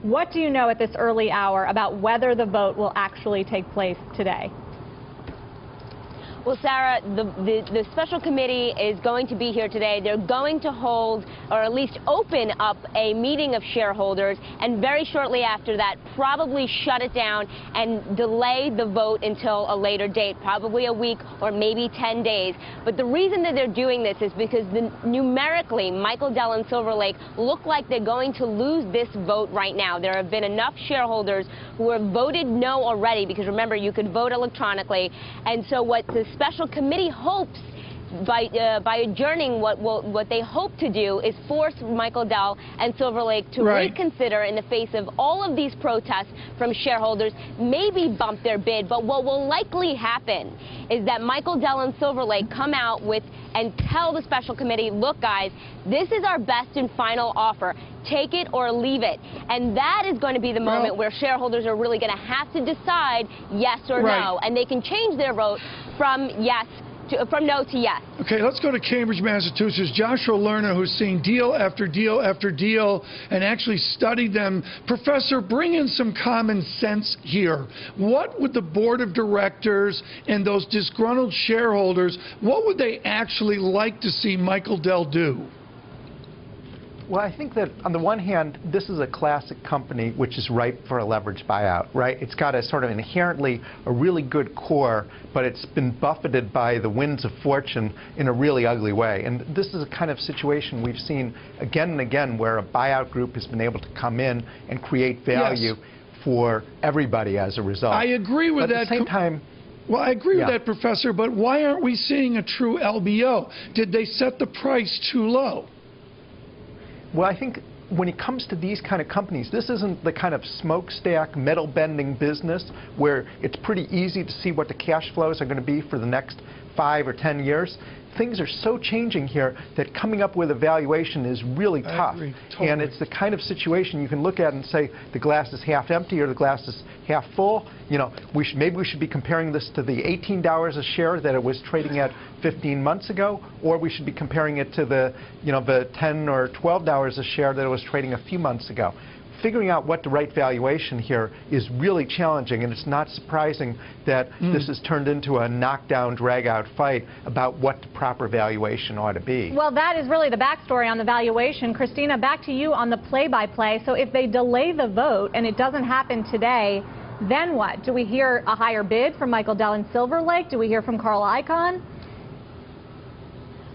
What do you know at this early hour about whether the vote will actually take place today? Well, Sarah, the special committee is going to be here today. They're going to hold, or at least open up, a meeting of shareholders, and very shortly after that, probably shut it down and delay the vote until a later date, probably a week or maybe 10 days. But the reason that they're doing this is because numerically, Michael Dell and Silver Lake look like they're going to lose this vote right now. There have been enough shareholders who have voted no already, because remember, you could vote electronically. And so what the special committee hopes by adjourning, what they hope to do is force Michael Dell and Silver Lake to reconsider in the face of all of these protests from shareholders, maybe bump their bid. But what will likely happen is that Michael Dell and Silver Lake come out with and tell the special committee, look, guys, this is our best and final offer. Take it or leave it. And that is going to be the moment where shareholders are really going to have to decide yes or no. And they can change their vote from no to yes. Okay, let's go to Cambridge, Massachusetts. Joshua Lerner, who's seen deal after deal after deal and actually studied them. Professor, bring in some common sense here. What would the board of directors and those disgruntled shareholders, what would they actually like to see Michael Dell do? Well, I think that on the one hand, this is a classic company which is ripe for a leveraged buyout, right? It's got a sort of inherently a really good core, but it's been buffeted by the winds of fortune in a really ugly way. And this is a kind of situation we've seen again and again where a buyout group has been able to come in and create value for everybody as a result. I agree with that. At the same time, well, I agree with that, Professor, but why aren't we seeing a true LBO? Did they set the price too low? Well, I think when it comes to these kind of companies, this isn't the kind of smokestack, metal-bending business where it's pretty easy to see what the cash flows are going to be for the next 5 or 10 years. Things are so changing here that coming up with a valuation is really tough. And it's the kind of situation you can look at and say the glass is half empty or the glass is half full. You know, maybe we should be comparing this to the $18 a share that it was trading at 15 months ago, or we should be comparing it to the, the $10 or $12 a share that it was trading a few months ago. Figuring out what the right valuation here is really challenging, and it's not surprising that this has turned into a knockdown, drag-out fight about what the proper valuation ought to be. Well, that is really the backstory on the valuation. Cristina, back to you on the play-by-play. So if they delay the vote and it doesn't happen today, then what? Do we hear a higher bid from Michael Dell and Silver Lake? Do we hear from Carl Icahn?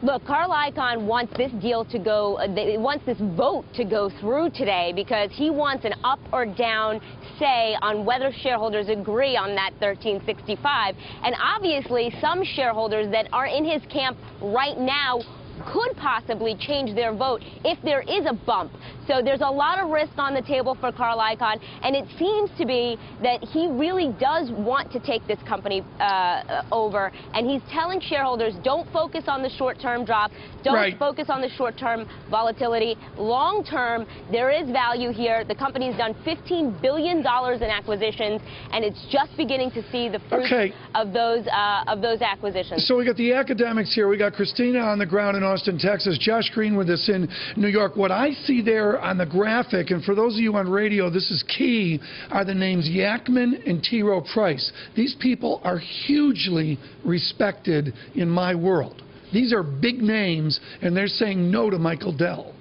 Look, Carl Icahn wants this deal to go, wants this vote to go through today because he wants an up or down say on whether shareholders agree on that 1365. And obviously, some shareholders that are in his camp right now could possibly change their vote if there is a bump. So there's a lot of risk on the table for Carl Icahn, and it seems to be that he really does want to take this company over, and he's telling shareholders, don't focus on the short-term drop, don't focus on the short-term volatility. Long-term, there is value here. The company's done $15 billion in acquisitions, and it's just beginning to see the fruits of those acquisitions. So we got the academics here. We got Cristina on the ground in Austin, Texas. Josh Green with us in New York. What I see there on the graphic, and for those of you on radio, this is key, are the names Yachman and T. Rowe Price. These people are hugely respected in my world. These are big names, and they're saying no to Michael Dell.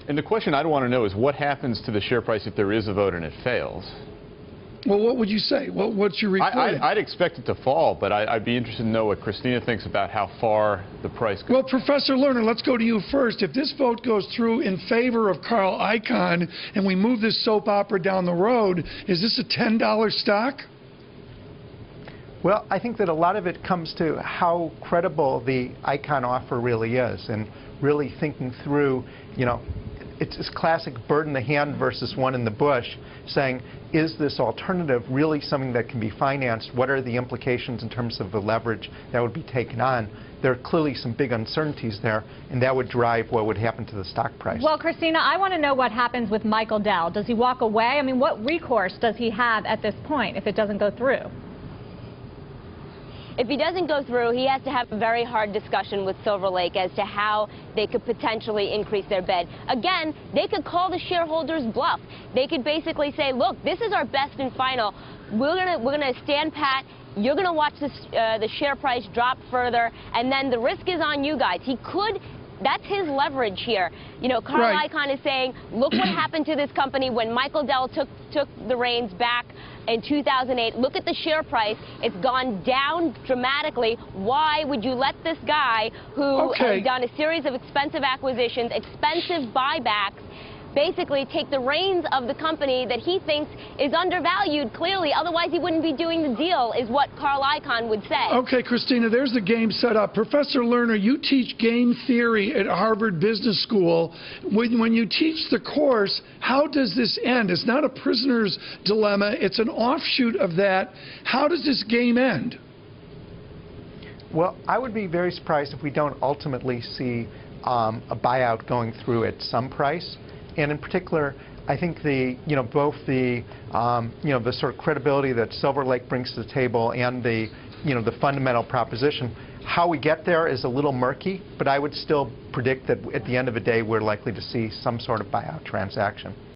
And the question I'd want to know is what happens to the share price if there is a vote and it fails? Well, what would you say? What's your report? I'd expect it to fall, but I'd be interested to know what Cristina thinks about how far the price goes. Well, Professor Lerner, let's go to you first. If this vote goes through in favor of Carl Icahn and we move this soap opera down the road, is this a $10 stock? Well, I think that a lot of it comes to how credible the Icahn offer really is, and really thinking through, it's this classic bird in the hand versus one in the bush, saying, is this alternative really something that can be financed? What are the implications in terms of the leverage that would be taken on? There are clearly some big uncertainties there, and that would drive what would happen to the stock price. Well, Cristina, I want to know what happens with Michael Dell. Does he walk away? I mean, what recourse does he have at this point if it doesn't go through? If he doesn't go through, he has to have a very hard discussion with Silver Lake as to how they could potentially increase their bid. Again, they could call the shareholders bluff. They could basically say, look, this is our best and final. We're gonna stand pat. You're going to watch this, the share price drop further, and then the risk is on you guys. He could. That's his leverage here. You know, Carl Icahn is saying, look what happened to this company when Michael Dell took the reins back in 2008. Look at the share price. It's gone down dramatically. Why would you let this guy who has done a series of expensive acquisitions, expensive buybacks, basically take the reins of the company that he thinks is undervalued clearly? Otherwise, he wouldn't be doing the deal, is what Carl Icahn would say. Okay, Cristina, there's the game set up. Professor Lerner, you teach game theory at Harvard Business School. When you teach the course, how does this end? It's not a prisoner's dilemma. It's an offshoot of that. How does this game end? Well, I would be very surprised if we don't ultimately see a buyout going through at some price. And in particular, I think both the sort of credibility that Silver Lake brings to the table and the fundamental proposition. How we get there is a little murky, but I would still predict that at the end of the day, we're likely to see some sort of buyout transaction.